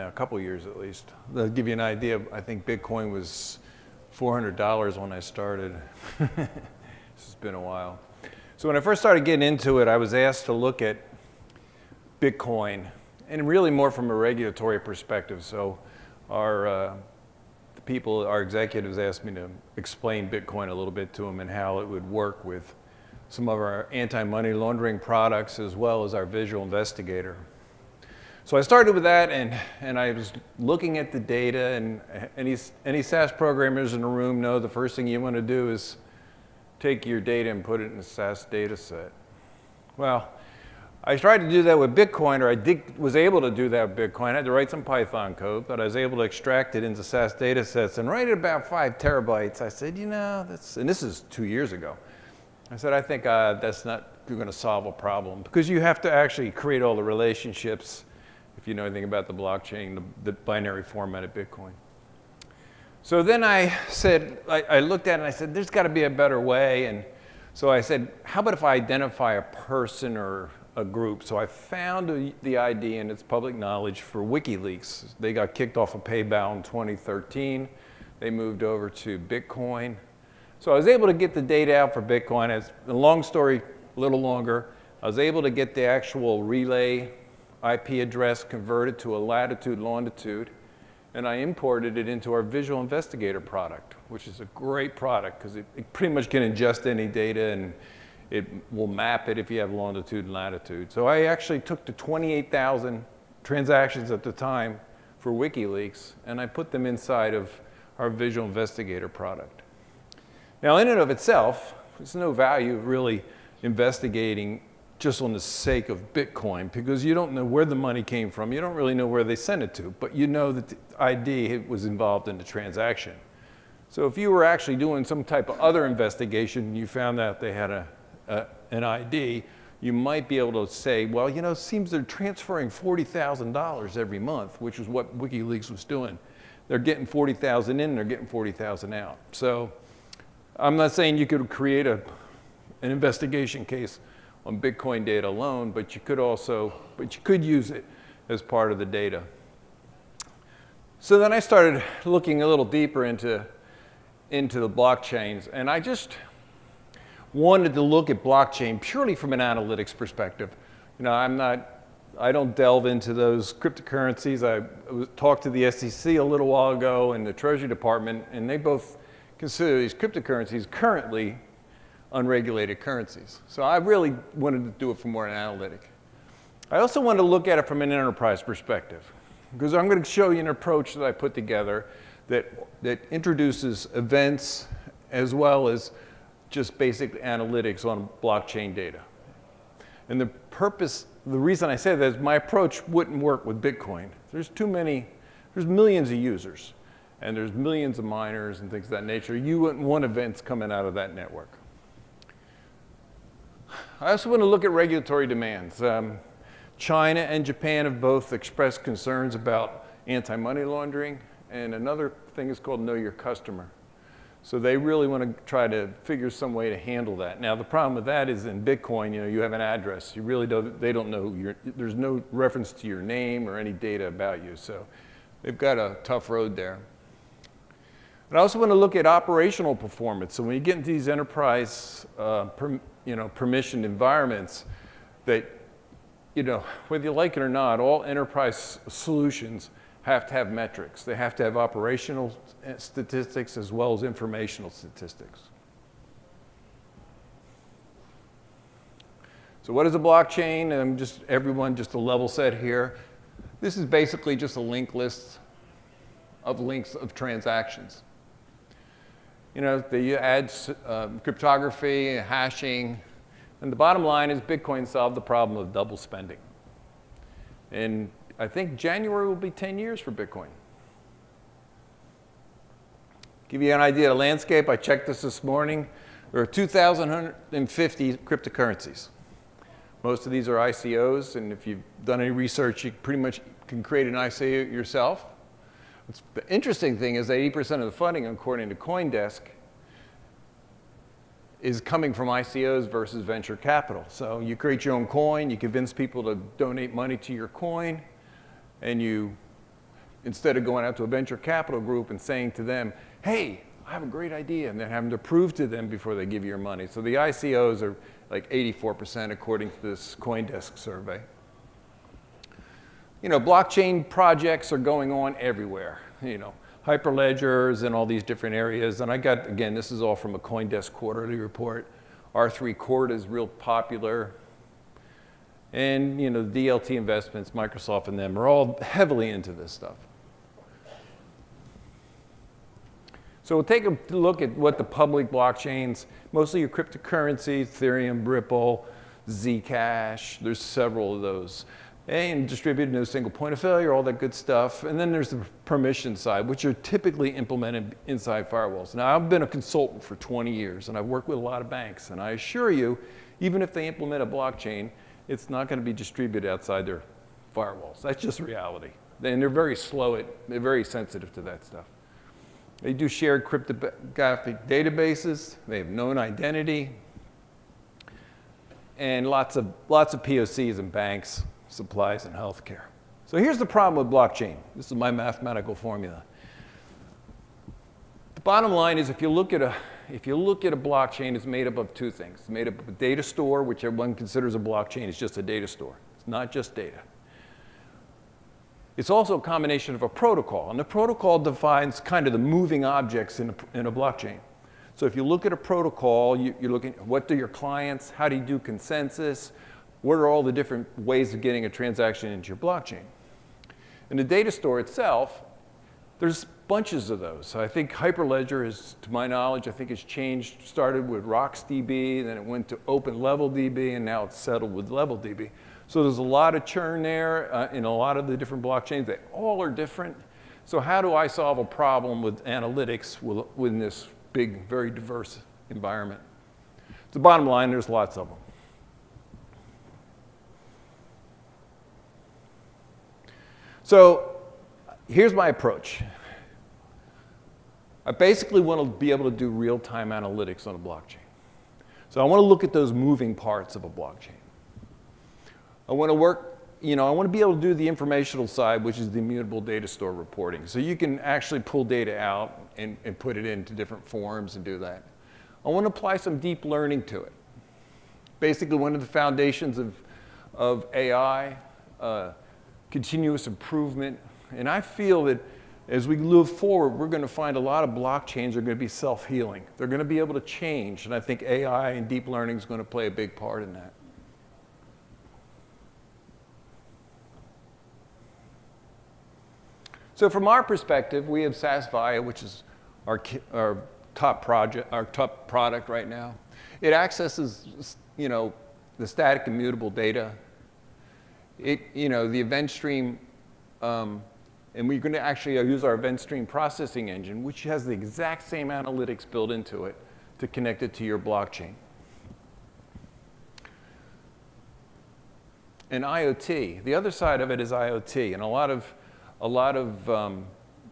now, a couple years at least. To give you an idea, I think Bitcoin was $400 when I started. This has been a while. So when I first started getting into it, I was asked to look at Bitcoin, and really more from a regulatory perspective. So our executives asked me to explain Bitcoin a little bit to them and how it would work with some of our anti-money laundering products as well as our visual investigator. So I started with that, and I was looking at the data, and any SAS programmers in the room know the first thing you want to do is take your data and put it in a SAS data set. Well, I tried to do that with Bitcoin, or was able to do that with Bitcoin. I had to write some Python code, but I was able to extract it into SAS data sets, and right at about 5 terabytes, I said, you know, and this is 2 years ago. I said, I think that's not going to solve a problem, because you have to actually create all the relationships if you know anything about the blockchain, the binary format of Bitcoin. So then I said, I looked at it and I said, there's got to be a better way. And so I said, how about if I identify a person or a group? So I found the ID, and it's public knowledge, for WikiLeaks. They got kicked off of PayPal in 2013. They moved over to Bitcoin. So I was able to get the data out for Bitcoin. It's a long story, a little longer. I was able to get the actual relay IP address converted to a latitude, longitude, and I imported it into our Visual Investigator product, which is a great product because it pretty much can ingest any data, and it will map it if you have longitude and latitude. So I actually took the 28,000 transactions at the time for WikiLeaks, and I put them inside of our Visual Investigator product. Now, in and of itself, there's no value of really investigating just on the sake of Bitcoin, because you don't know where the money came from. You don't really know where they sent it to, but you know that the ID was involved in the transaction. So if you were actually doing some type of other investigation and you found out they had an ID, you might be able to say, well, you know, it seems they're transferring $40,000 every month, which is what WikiLeaks was doing. They're getting 40,000 in, they're getting 40,000 out. So I'm not saying you could create an investigation case on Bitcoin data alone, but you could use it as part of the data. So then I started looking a little deeper into the blockchains, and I just wanted to look at blockchain purely from an analytics perspective. You know, I don't delve into those cryptocurrencies. I talked to the SEC a little while ago and the Treasury Department, and they both consider these cryptocurrencies currently unregulated currencies. So I really wanted to do it from more an analytic. I also wanted to look at it from an enterprise perspective, because I'm going to show you an approach that I put together that introduces events as well as just basic analytics on blockchain data. And the reason I say that is my approach wouldn't work with Bitcoin. There's millions of users, and there's millions of miners and things of that nature. You wouldn't want events coming out of that network. I also want to look at regulatory demands. China and Japan have both expressed concerns about anti-money laundering, and another thing is called know your customer. So they really want to try to figure some way to handle that. Now, the problem with that is in Bitcoin, you know, you have an address. They don't know there's no reference to your name or any data about you. So they've got a tough road there. And I also want to look at operational performance. So when you get into these enterprise permissioned environments, that, you know, whether you like it or not, all enterprise solutions have to have metrics. They have to have operational statistics as well as informational statistics. So what is a blockchain? And just a level set here. This is basically just a linked list of links of transactions. You know, they add cryptography, hashing, and the bottom line is Bitcoin solved the problem of double spending. And I think January will be 10 years for Bitcoin. Give you an idea of the landscape, I checked this morning. There are 2,150 cryptocurrencies. Most of these are ICOs, and if you've done any research, you pretty much can create an ICO yourself. The interesting thing is that 80% of the funding, according to CoinDesk, is coming from ICOs versus venture capital. So you create your own coin, you convince people to donate money to your coin, and you instead of going out to a venture capital group and saying to them, hey, I have a great idea, and then having to prove to them before they give you your money. So the ICOs are like 84% according to this CoinDesk survey. You know, blockchain projects are going on everywhere. You know, hyperledgers and all these different areas. And I got, again, this is all from a CoinDesk quarterly report. R3 Cord is real popular. And, you know, DLT Investments, Microsoft and them are all heavily into this stuff. So we'll take a look at what the public blockchains, mostly your cryptocurrencies, Ethereum, Ripple, Zcash, there's several of those. And distributed, no single point of failure, all that good stuff. And then there's the permission side, which are typically implemented inside firewalls. Now, I've been a consultant for 20 years, and I've worked with a lot of banks. And I assure you, even if they implement a blockchain, it's not going to be distributed outside their firewalls. That's just reality. And they're very slow, they're very sensitive to that stuff. They do shared cryptographic databases. They have known identity. And lots of POCs in banks, supplies, and healthcare. So here's the problem with blockchain. This is my mathematical formula. The bottom line is if you look at a blockchain, it's made up of two things. It's made up of a data store, which everyone considers a blockchain. It's just a data store. It's not just data. It's also a combination of a protocol, and the protocol defines kind of the moving objects in a blockchain. So if you look at a protocol, you're looking at what do your clients, how do you do consensus, what are all the different ways of getting a transaction into your blockchain. In the data store itself, there's bunches of those. So I think Hyperledger is, to my knowledge, I think it's changed, started with RocksDB, then it went to OpenLevelDB, and now it's settled with LevelDB. So there's a lot of churn there in a lot of the different blockchains. They all are different. So how do I solve a problem with analytics within this big, very diverse environment? The bottom line, there's lots of them. So here's my approach. I basically want to be able to do real-time analytics on a blockchain. So I want to look at those moving parts of a blockchain. I want to work, I want to be able to do the informational side, which is the immutable data store reporting. So you can actually pull data out and put it into different forms and do that. I want to apply some deep learning to it. Basically, one of the foundations of AI, continuous improvement. And I feel that as we move forward, we're going to find a lot of blockchains are going to be self-healing. They're going to be able to change. And I think AI and deep learning is going to play a big part in that. So from our perspective, we have Satisfier, which is our top product right now. It accesses, the static immutable data. The event stream, and we're going to actually use our event stream processing engine, which has the exact same analytics built into it to connect it to your blockchain. And IoT, the other side of it is IoT, and a lot of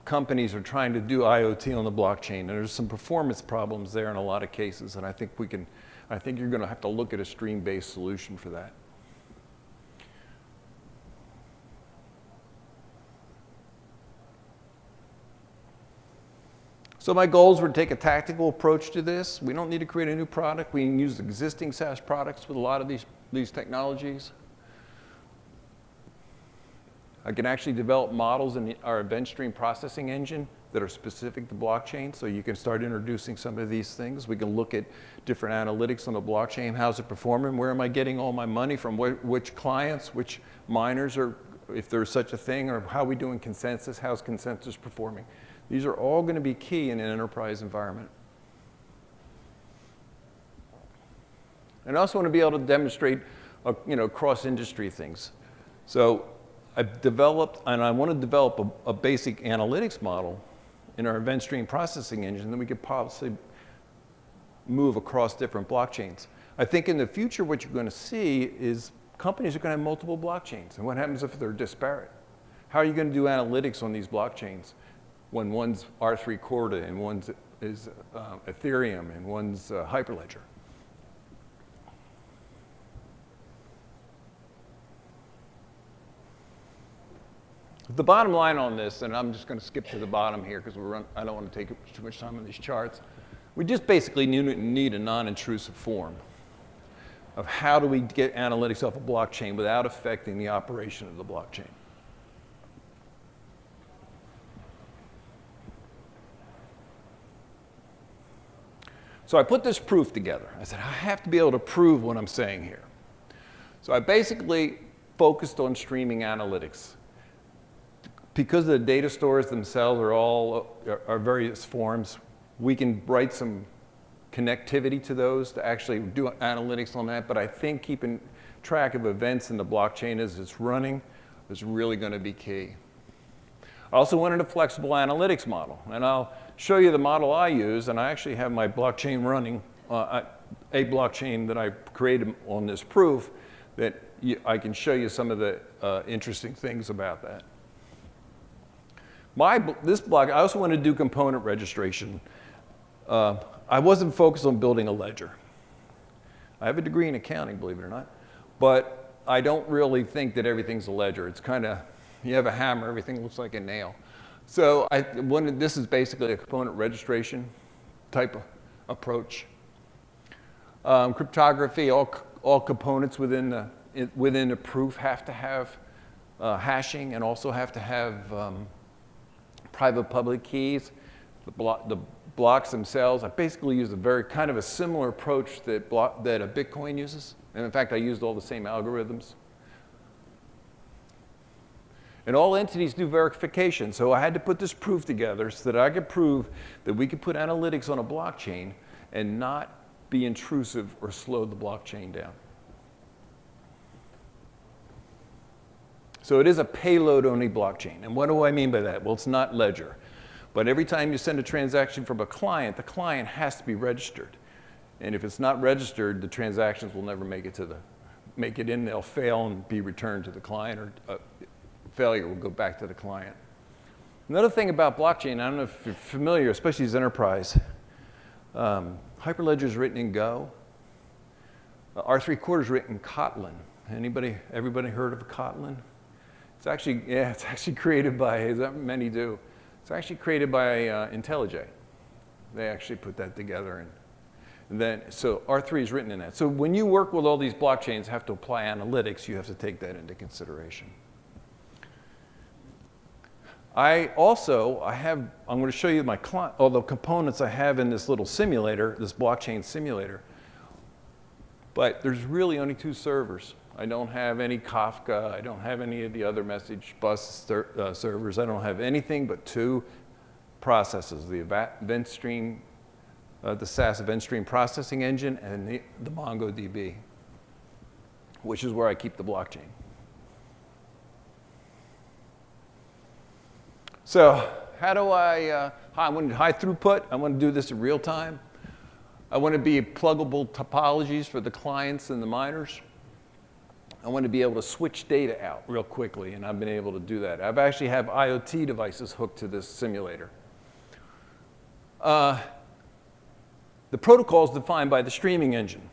companies are trying to do IoT on the blockchain, and there's some performance problems there in a lot of cases, and I think you're going to have to look at a stream-based solution for that. So my goals were to take a tactical approach to this. We don't need to create a new product. We can use existing SaaS products with a lot of these technologies. I can actually develop models in our event stream processing engine that are specific to blockchain, so you can start introducing some of these things. We can look at different analytics on the blockchain. How's it performing? Where am I getting all my money from? Which clients, which miners, or if there's such a thing, or how are we doing consensus? How's consensus performing? These are all going to be key in an enterprise environment. And I also want to be able to demonstrate, cross-industry things. So I've developed, and I want to develop a basic analytics model in our event stream processing engine that we could possibly move across different blockchains. I think in the future what you're going to see is companies are going to have multiple blockchains. And what happens if they're disparate? How are you going to do analytics on these blockchains when one's R3 Corda and one's is Ethereum and one's Hyperledger? The bottom line on this, and I'm just going to skip to the bottom here because I don't want to take too much time on these charts. We just basically need a non-intrusive form of how do we get analytics off a blockchain without affecting the operation of the blockchain. So I put this proof together. I said, I have to be able to prove what I'm saying here. So I basically focused on streaming analytics. Because the data stores themselves are various forms, we can write some connectivity to those to actually do analytics on that. But I think keeping track of events in the blockchain as it's running is really going to be key. I also wanted a flexible analytics model. And I'll show you the model I use. And I actually have my blockchain running, a blockchain that I created on this proof that I can show you some of the interesting things about that. This block, I also want to do component registration. I wasn't focused on building a ledger. I have a degree in accounting, believe it or not, but I don't really think that everything's a ledger. It's kind of, you have a hammer, everything looks like a nail. So this is basically a component registration type of approach. Cryptography, all components within the proof have to have hashing and also have to have private public keys. The blocks themselves, I basically use a very kind of a similar approach that a Bitcoin uses. And in fact, I used all the same algorithms. And all entities do verification. So I had to put this proof together so that I could prove that we could put analytics on a blockchain and not be intrusive or slow the blockchain down. So it is a payload-only blockchain. And what do I mean by that? Well, it's not ledger. But every time you send a transaction from a client, the client has to be registered. And if it's not registered, the transactions will never make it in. They'll fail and be returned to the client, or failure will go back to the client. Another thing about blockchain, I don't know if you're familiar, especially as enterprise, Hyperledger is written in Go. R3/4 is written in Kotlin. Everybody heard of Kotlin? It's actually created by, as many do, it's actually created by IntelliJ. They actually put that together. And then, so R3 is written in that. So when you work with all these blockchains, have to apply analytics, you have to take that into consideration. I'm going to show you all the components I have in this little simulator, this blockchain simulator. But there's really only 2 servers. I don't have any Kafka. I don't have any of the other message bus servers. I don't have anything but 2 processes, the event stream, the SAS event stream processing engine, and the MongoDB, which is where I keep the blockchain. So how do I want high throughput. I want to do this in real time. I want to be pluggable topologies for the clients and the miners. I want to be able to switch data out real quickly, and I've been able to do that. I've actually have IoT devices hooked to this simulator. The protocol is defined by the streaming engine.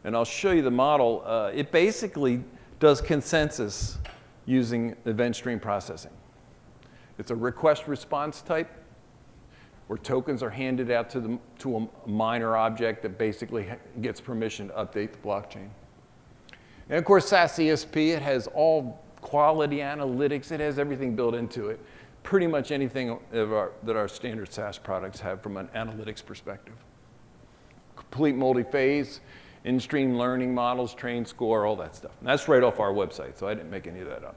And I'll show you the model. It basically does consensus using event stream processing. It's a request response type where tokens are handed out to a miner object that basically gets permission to update the blockchain. And of course, SAS ESP, it has all quality analytics. It has everything built into it. Pretty much anything that our standard SAS products have from an analytics perspective. Complete multi-phase, in-stream learning models, train score, all that stuff. And that's right off our website, so I didn't make any of that up.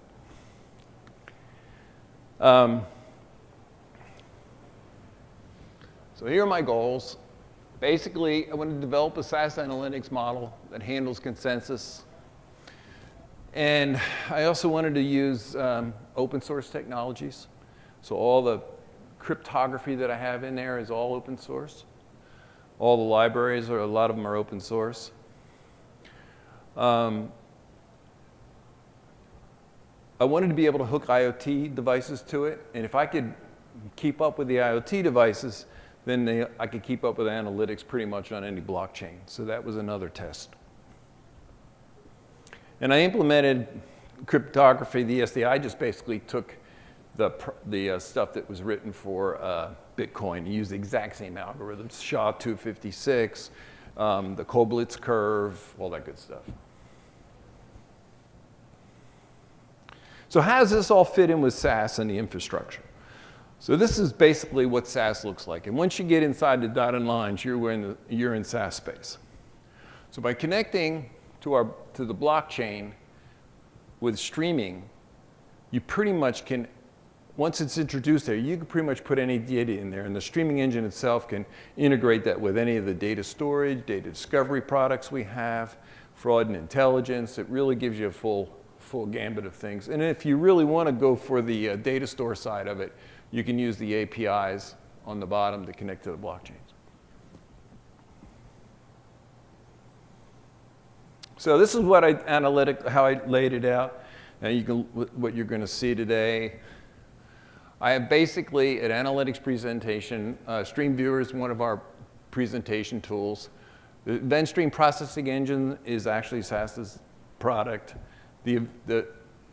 So here are my goals. Basically, I want to develop a SAS analytics model that handles consensus. And I also wanted to use open source technologies. So all the cryptography that I have in there is all open source. All the libraries, a lot of them are open source. I wanted to be able to hook IoT devices to it. And if I could keep up with the IoT devices, then I could keep up with analytics pretty much on any blockchain. So that was another test. And I implemented cryptography, the ESD, I just basically took the stuff that was written for Bitcoin. You use the exact same algorithms, SHA-256, the Koblitz curve, all that good stuff. So how does this all fit in with SAS and the infrastructure? So this is basically what SAS looks like. And once you get inside the dotted lines, you're in SAS space. So by connecting to the blockchain with streaming, you pretty much can, once it's introduced there, you can pretty much put any data in there. And the streaming engine itself can integrate that with any of the data storage, data discovery products we have, fraud and intelligence. It really gives you a full gambit of things. And if you really want to go for the data store side of it, you can use the APIs on the bottom to connect to the blockchains. So this is what how I laid it out. And what you're going to see today. I have basically an analytics presentation. StreamViewer is one of our presentation tools. The event stream processing engine is actually SAS's product. The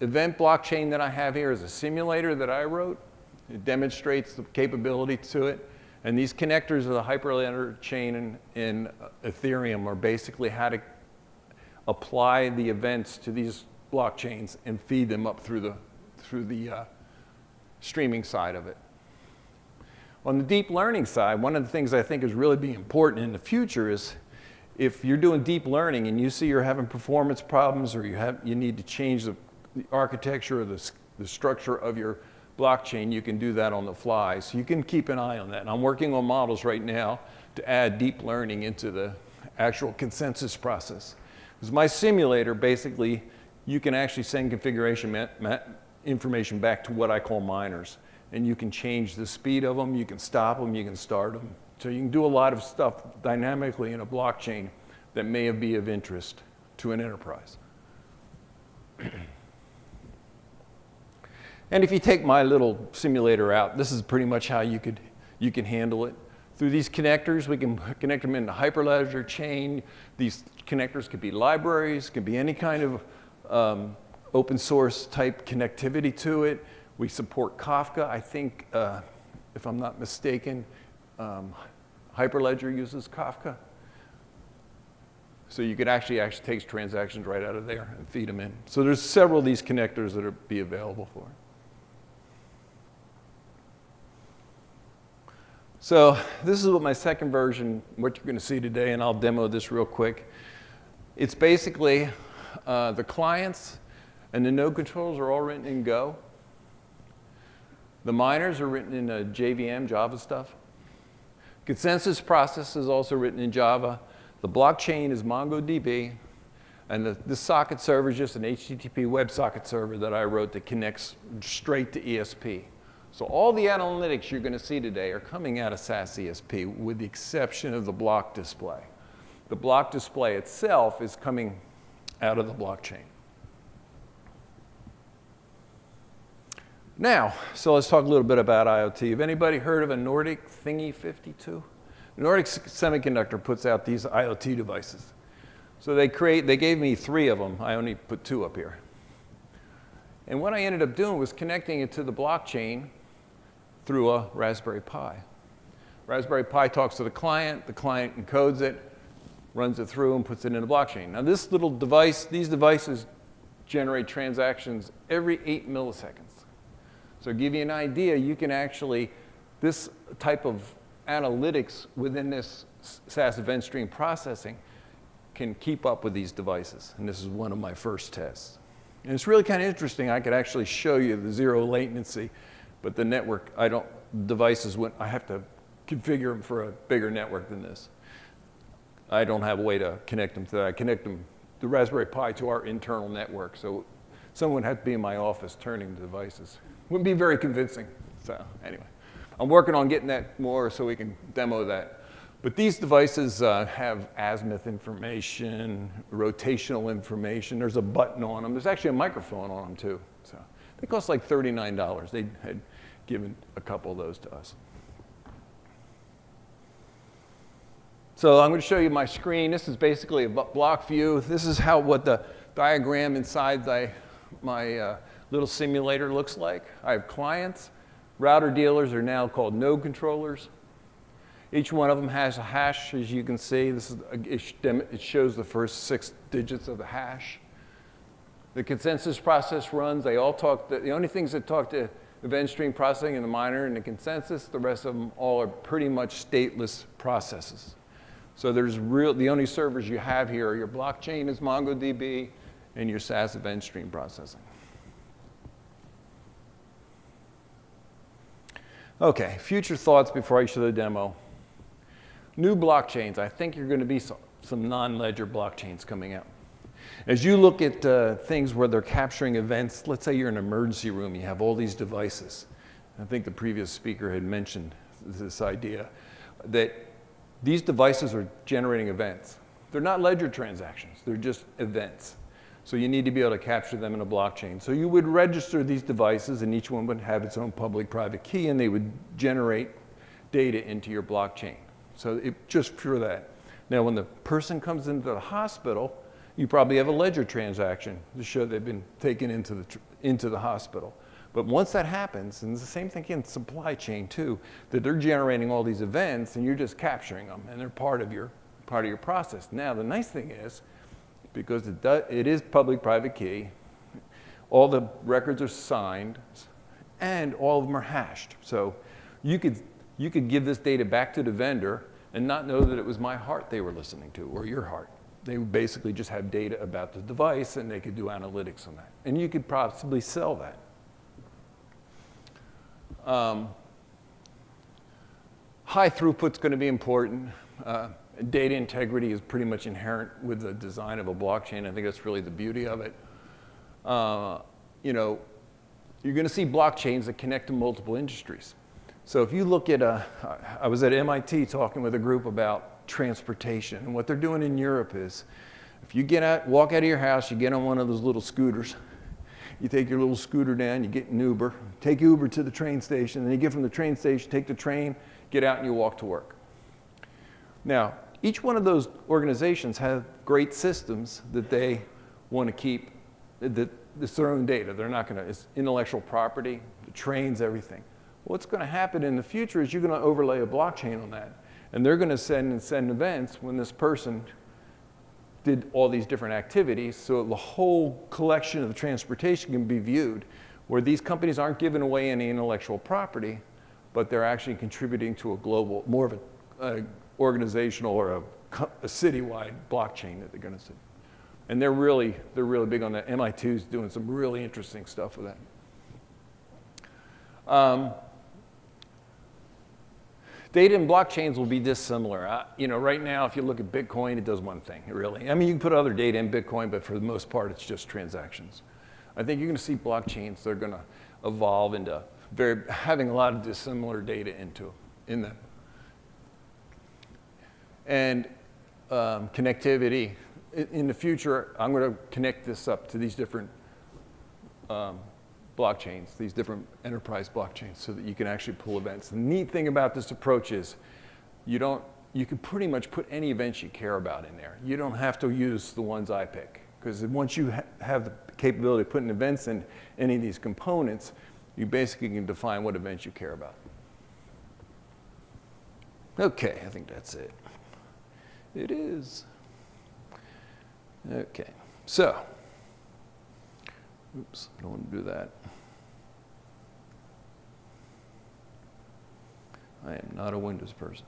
event blockchain that I have here is a simulator that I wrote. It demonstrates the capability to it. And these connectors of the hyperledger chain in Ethereum are basically how to apply the events to these blockchains and feed them up through the streaming side of it. On the deep learning side, one of the things I think is really be important in the future is if you're doing deep learning and you see you're having performance problems or you need to change the architecture or the structure of your blockchain, you can do that on the fly. So you can keep an eye on that. And I'm working on models right now to add deep learning into the actual consensus process. Because my simulator, basically, you can actually send configuration information back to what I call miners. And you can change the speed of them, you can stop them, you can start them. So you can do a lot of stuff dynamically in a blockchain that may be of interest to an enterprise. And if you take my little simulator out, this is pretty much how you can handle it. Through these connectors, we can connect them into Hyperledger chain. These connectors could be libraries, could be any kind of open source type connectivity to it. We support Kafka. I think, if I'm not mistaken, Hyperledger uses Kafka. So you could actually take transactions right out of there and feed them in. So there's several of these connectors that are be available for it. So this is what my second version, what you're going to see today, and I'll demo this real quick. It's basically the clients and the node controls are all written in Go. The miners are written in JVM, Java stuff. Consensus process is also written in Java. The blockchain is MongoDB. And this socket server is just an HTTP WebSocket server that I wrote that connects straight to ESP. So all the analytics you're going to see today are coming out of SAS ESP with the exception of the block display. The block display itself is coming out of the blockchain. Now, so let's talk a little bit about IoT. Have anybody heard of a Nordic Thingy 52? Nordic Semiconductor puts out these IoT devices. So they gave me 3 of them. I only put 2 up here. And what I ended up doing was connecting it to the blockchain through a Raspberry Pi. Raspberry Pi talks to the client encodes it, runs it through, and puts it in the blockchain. Now this little device, these devices generate transactions every 8 milliseconds. So to give you an idea, you can actually, this type of analytics within this SAS event stream processing can keep up with these devices. And this is one of my first tests. And it's really kind of interesting. I could actually show you the 0 latency, but the network, I have to configure them for a bigger network than this. I don't have a way to connect them to that. I connect them, the Raspberry Pi, to our internal network. So someone had to be in my office turning the devices. Wouldn't be very convincing. So anyway, I'm working on getting that more so we can demo that. But these devices have azimuth information, rotational information. There's a button on them. There's actually a microphone on them too. So they cost like $39. They had given a couple of those to us. So I'm going to show you my screen. This is basically a block view. This is what the diagram inside my little simulator looks like. I have clients. Router dealers are now called node controllers. Each one of them has a hash, as you can see. This is it shows the first 6 digits of the hash. The consensus process runs. They all talk. The only things that talk to event stream processing and the miner and the consensus, the rest of them all are pretty much stateless processes. So the only servers you have here are your blockchain is MongoDB and your SAS event stream processing. Okay, future thoughts before I show the demo. New blockchains. I think you're going to be some non-ledger blockchains coming out. As you look at things where they're capturing events, let's say you're in an emergency room, you have all these devices. I think the previous speaker had mentioned this idea that these devices are generating events. They're not ledger transactions, they're just events. So you need to be able to capture them in a blockchain. So you would register these devices and each one would have its own public-private key and they would generate data into your blockchain. So just for that. Now when the person comes into the hospital, you probably have a ledger transaction to show they've been taken into the hospital. But once that happens, and it's the same thing in supply chain too, that they're generating all these events and you're just capturing them and they're part of your process. Now the nice thing is, because it is public-private key, all the records are signed and all of them are hashed. So you could give this data back to the vendor and not know that it was my heart they were listening to or your heart. They would basically just have data about the device and they could do analytics on that. And you could possibly sell that. High throughput's going to be important. Data integrity is pretty much inherent with the design of a blockchain. I think that's really the beauty of it. You know, you're going to see blockchains that connect to multiple industries. So if you look at, I was at MIT talking with a group about transportation, and what they're doing in Europe is, if you walk out of your house, you get on one of those little scooters, you take your little scooter down, you get an Uber, take Uber to the train station, then you get from the train station, take the train, get out and you walk to work. Now, each one of those organizations have great systems that they want to keep, that it's their own data. They're not going to, it's intellectual property, the trains, everything. What's going to happen in the future is you're going to overlay a blockchain on that. And they're going to send events when this person did all these different activities, so the whole collection of the transportation can be viewed, where these companies aren't giving away any intellectual property, but they're actually contributing to a global, more of an organizational or a citywide blockchain that they're going to see. And they're really big on that. MIT is doing some really interesting stuff with that. Data and blockchains will be dissimilar. You know, right now, if you look at Bitcoin, it does one thing, really. I mean, you can put other data in Bitcoin, but for the most part, it's just transactions. I think you're going to see blockchains that are going to evolve into having a lot of dissimilar data in them. And connectivity. In the future, I'm going to connect this up to these different blockchains, these different enterprise blockchains, so that you can actually pull events. The neat thing about this approach is you can pretty much put any events you care about in there. You don't have to use the ones I pick, because once you have the capability of putting events in any of these components, you basically can define what events you care about. Okay, I think that's it. It is. Okay, so, oops, I don't want to do that. I am not a Windows person,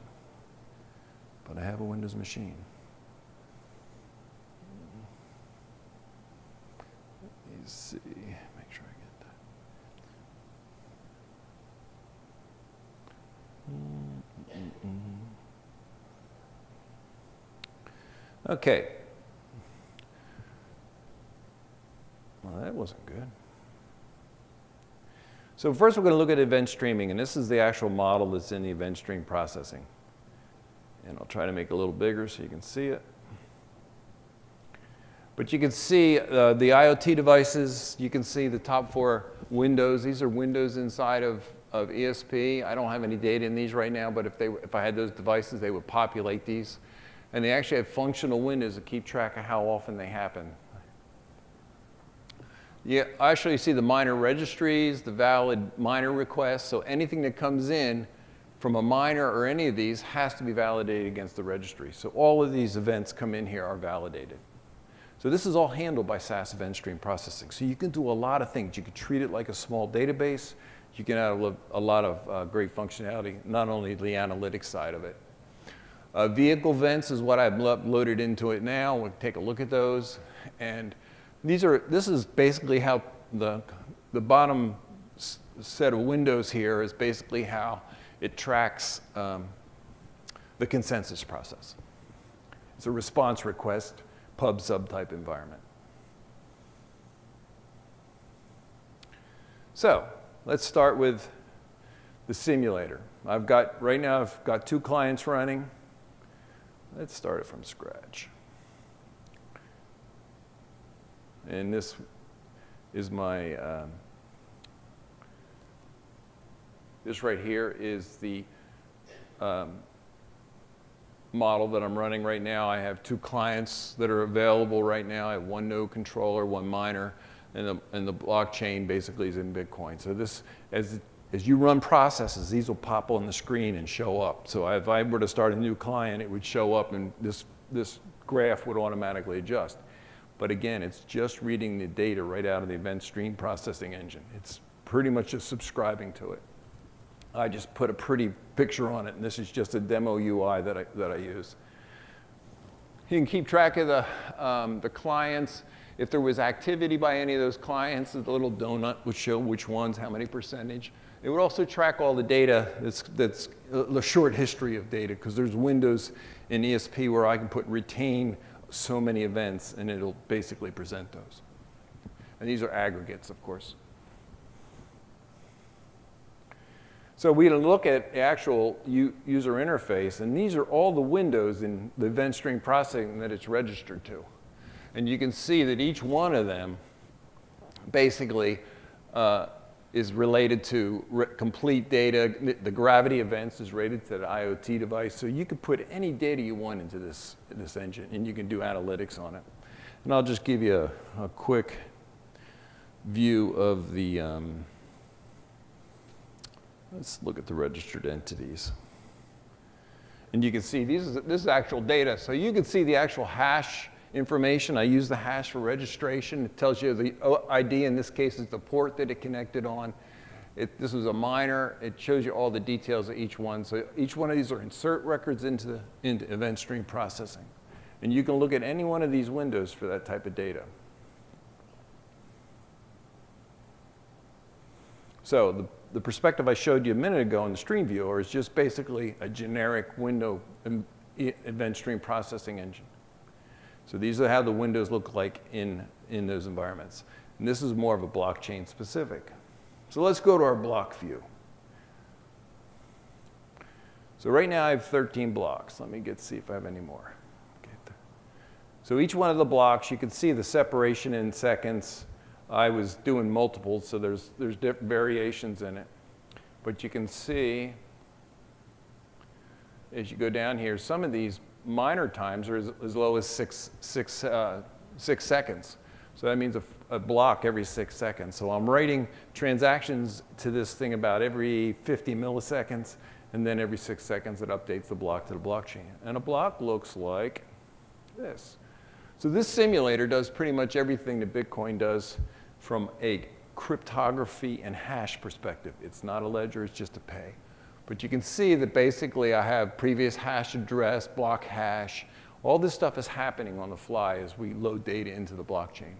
but I have a Windows machine. Let me see, make sure I get that. Okay. Well, that wasn't good. So first we're going to look at event streaming, and this is the actual model that's in the event stream processing. And I'll try to make it a little bigger so you can see it. But you can see the IoT devices. You can see the top 4 windows. These are windows inside of ESP. I don't have any data in these right now, but if I had those devices, they would populate these. And they actually have functional windows that keep track of how often they happen. You actually see the miner registries, the valid miner requests. So anything that comes in from a miner or any of these has to be validated against the registry. So all of these events come in here are validated. So this is all handled by SAS event stream processing. So you can do a lot of things. You can treat it like a small database. You can add a lot of great functionality, not only the analytics side of it. Vehicle events is what I've loaded into it now. We'll take a look at those. And this is basically how the bottom set of windows here is basically how it tracks the consensus process. It's a response request pub subtype environment. So let's start with the simulator. Right now I've got 2 clients running. Let's start it from scratch. And this is my, this right here is the model that I'm running right now. I have 2 clients that are available right now. I have 1 node controller, 1 miner, and the blockchain basically is in Bitcoin. So this, as you run processes, these will pop on the screen and show up. So if I were to start a new client, it would show up and this graph would automatically adjust. But again, it's just reading the data right out of the event stream processing engine. It's pretty much just subscribing to it. I just put a pretty picture on it, and this is just a demo UI that I use. You can keep track of the clients. If there was activity by any of those clients, the little donut would show which ones, how many percentage. It would also track all the data that's the short history of data, because there's windows in ESP where I can retain so many events, and it'll basically present those. And these are aggregates, of course. So we look at the actual user interface, and these are all the windows in the event stream processing that it's registered to. And you can see that each one of them basically is related to complete data. The gravity events is related to the IoT device. So you can put any data you want into this engine, and you can do analytics on it. And I'll just give you a quick view of the, let's look at the registered entities. And you can see this is actual data. So you can see the actual hash information. I use the hash for registration. It tells you the ID, in this case, is the port that it connected on. This was a miner. It shows you all the details of each one. So each one of these are insert records into event stream processing. And you can look at any one of these windows for that type of data. So the perspective I showed you a minute ago in the stream viewer is just basically a generic window event stream processing engine. So these are how the windows look like in those environments. And this is more of a blockchain specific. So let's go to our block view. So right now I have 13 blocks. Let me see if I have any more. Okay. So each one of the blocks, you can see the separation in seconds. I was doing multiples, so there's different variations in it. But you can see, as you go down here, some of these miner times are as low as 6 seconds. So that means a block every 6 seconds. So I'm writing transactions to this thing about every 50 milliseconds, and then every 6 seconds it updates the block to the blockchain. And a block looks like this. So this simulator does pretty much everything that Bitcoin does from a cryptography and hash perspective. It's not a ledger, it's just a pay. But you can see that basically I have previous hash address, block hash. All this stuff is happening on the fly as we load data into the blockchain.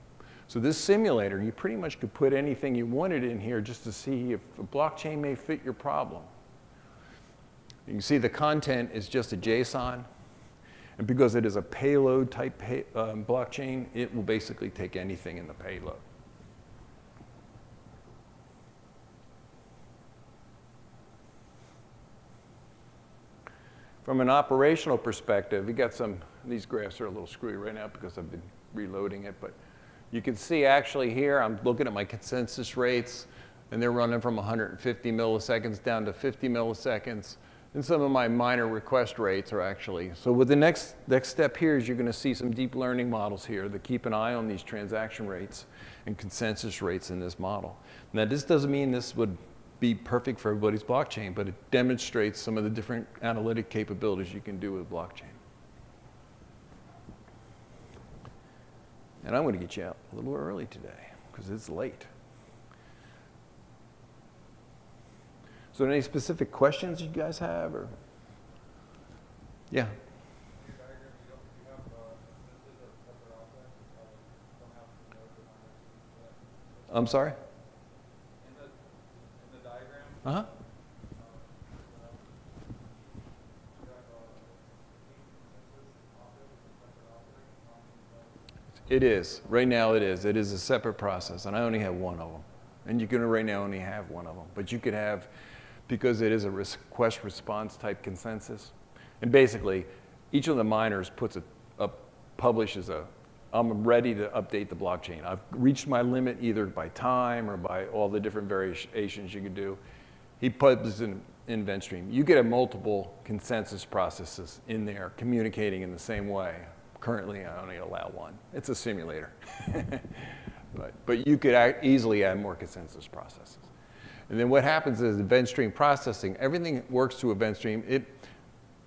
So this simulator, you pretty much could put anything you wanted in here just to see if the blockchain may fit your problem. You can see the content is just a JSON. And because it is a payload type blockchain, it will basically take anything in the payload. From an operational perspective, we got these graphs are a little screwy right now because I've been reloading it, but you can see actually here, I'm looking at my consensus rates, and they're running from 150 milliseconds down to 50 milliseconds. And some of my minor request rates are actually, so with the next step here is you're going to see some deep learning models here that keep an eye on these transaction rates and consensus rates in this model. Now this doesn't mean this would be perfect for everybody's blockchain, but it demonstrates some of the different analytic capabilities you can do with blockchain. And I'm going to get you out a little early today because it's late. So any specific questions you guys have, or? Yeah. I'm sorry? In the diagram? Uh-huh. It is. Right now it is. It is a separate process, and I only have one of them. And you can right now only have one of them. But you could have, because it is a request response type consensus. And basically, each of the miners publishes I'm ready to update the blockchain. I've reached my limit either by time or by all the different variations you can do. He publishes in event stream. You could have multiple consensus processes in there communicating in the same way. Currently, I only allow one. It's a simulator. But you could easily add more consensus processes. And then what happens is event stream processing, everything works through event stream.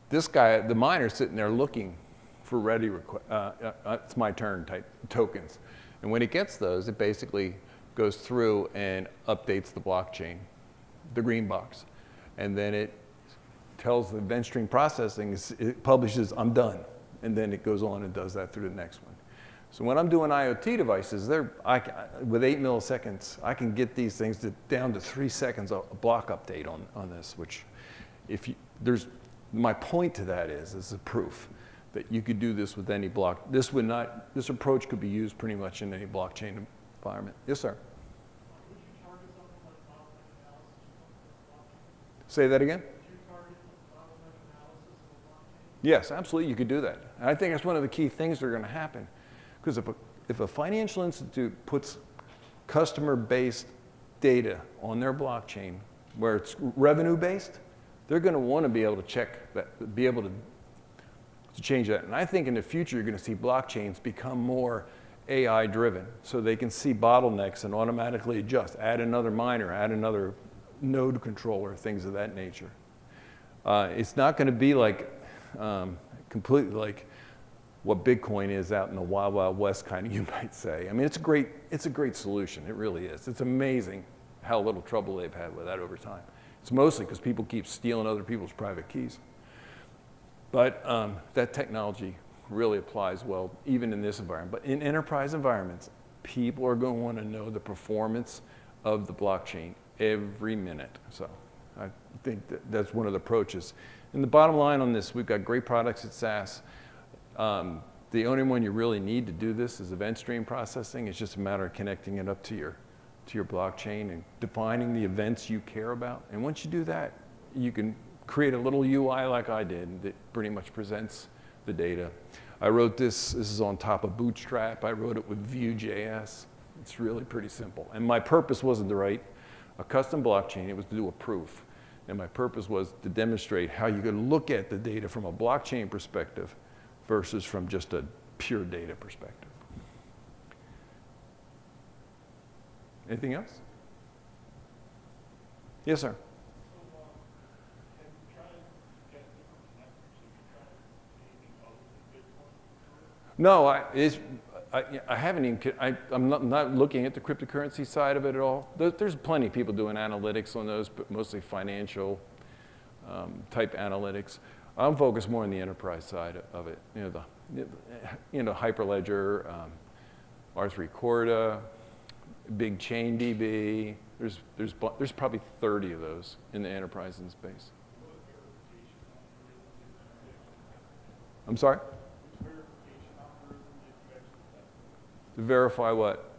This guy, the miner, sitting there looking for ready it's my turn type tokens. And when it gets those, it basically goes through and updates the blockchain, the green box. And then it tells the event stream processing, it publishes, I'm done. And then it goes on and does that through the next one. So when I'm doing IoT devices, with 8 milliseconds, I can get these things down to 3 seconds a block update on this, which my point to that is a proof that you could do this with any block. This approach could be used pretty much in any blockchain environment. Yes, sir? Would you target something like bottleneck analysis of blockchain? Say that again? Would you target bottleneck analysis of blockchain? Yes, absolutely, you could do that. And I think that's one of the key things that are going to happen. Because if a financial institute puts customer-based data on their blockchain where it's revenue-based, they're going to want to be able to check that, be able to change that. And I think in the future, you're going to see blockchains become more AI-driven, so they can see bottlenecks and automatically adjust, add another miner, add another node controller, things of that nature. It's not going to be like completely like what Bitcoin is out in the wild, wild west, kind of, you might say. I mean, it's a great solution. It really is. It's amazing how little trouble they've had with that over time. It's mostly because people keep stealing other people's private keys. But that technology really applies well, even in this environment. But in enterprise environments, people are going to want to know the performance of the blockchain every minute. So I think that's one of the approaches. And the bottom line on this, we've got great products at SAS. The only one you really need to do this is event stream processing. It's just a matter of connecting it up to your blockchain and defining the events you care about. And once you do that, you can create a little UI like I did that pretty much presents the data. I wrote this is on top of Bootstrap. I wrote it with Vue.js. It's really pretty simple. And my purpose wasn't to write a custom blockchain, it was to do a proof. And my purpose was to demonstrate how you could look at the data from a blockchain perspective versus from just a pure data perspective. Anything else? Yes, sir. So, have you tried to get different connectors? Have you tried anything other than Bitcoin? No, I haven't even, I'm not looking at the cryptocurrency side of it at all. There's plenty of people doing analytics on those, but mostly financial type analytics. I'm focused more on the enterprise side of it. Hyperledger, R3 Corda, Big Chain DB. There's probably 30 of those in the enterprise in space. I'm sorry? To verify what?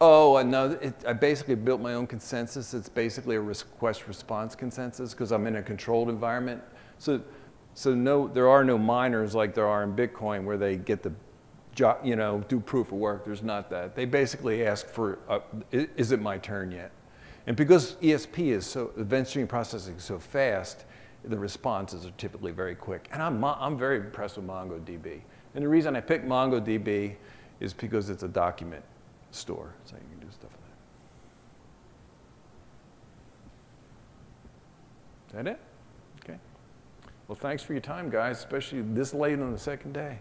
Oh, no, I basically built my own consensus. It's basically a request response consensus because I'm in a controlled environment. So no, there are no miners like there are in Bitcoin where they get to do proof of work. There's not that. They basically ask for, is it my turn yet? And because ESP is so, event stream processing is so fast, the responses are typically very quick. And I'm very impressed with MongoDB. And the reason I picked MongoDB is because it's a document store, so you can do stuff with that. Is that it? Okay. Well, thanks for your time, guys, especially this late on the second day.